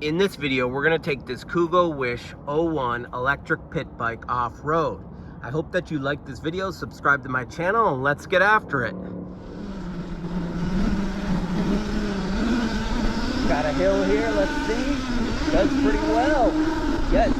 In this video, we're gonna take this Kugoo Wish 01 electric pit bike off-road. I hope that you like this video, subscribe to my channel, and let's get after it. Got a hill here, let's see. Does pretty well. Yes.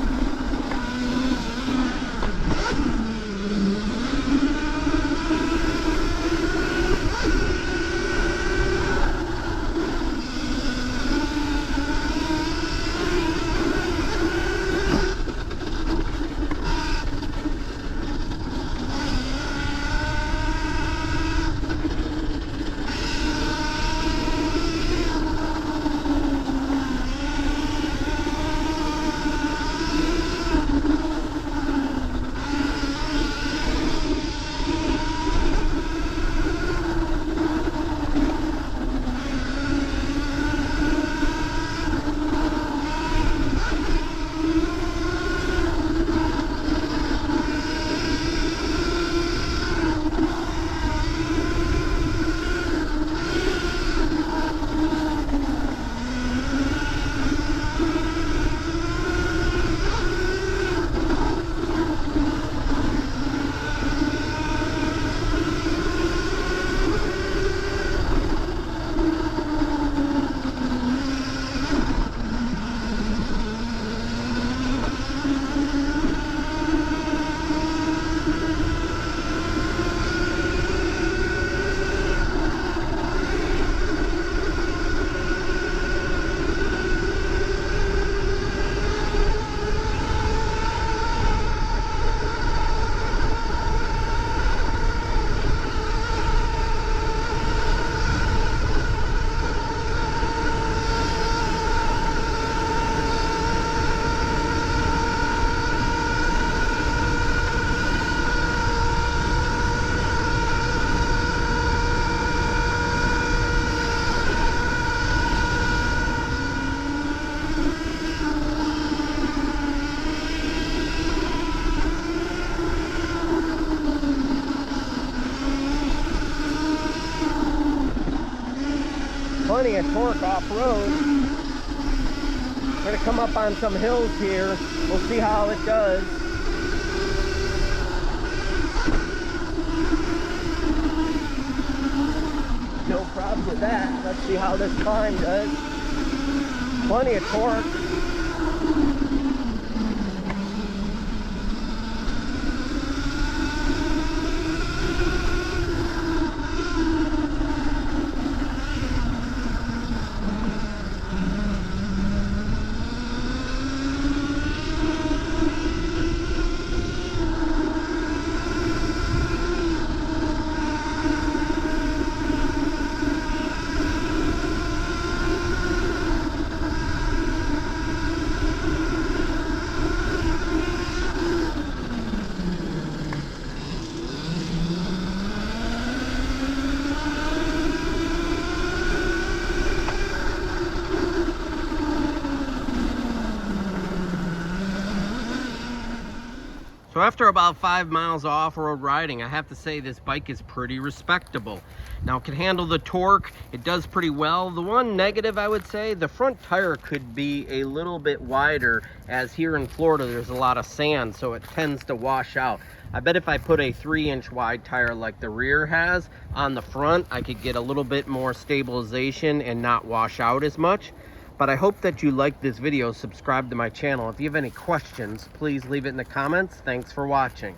Plenty of torque off-road. We're going to come up on some hills here. We'll see how it does. No problem with that. Let's see how this climb does. Plenty of torque. So after about 5 miles of off-road riding, I have to say this bike is pretty respectable. Now it can handle the torque, it does pretty well. The one negative I would say, the front tire could be a little bit wider, as here in Florida there's a lot of sand, so it tends to wash out. I bet if I put a 3-inch wide tire like the rear has on the front, I could get a little bit more stabilization and not wash out as much. But I hope that you like this video, subscribe to my channel. If you have any questions, please leave it in the comments. Thanks for watching.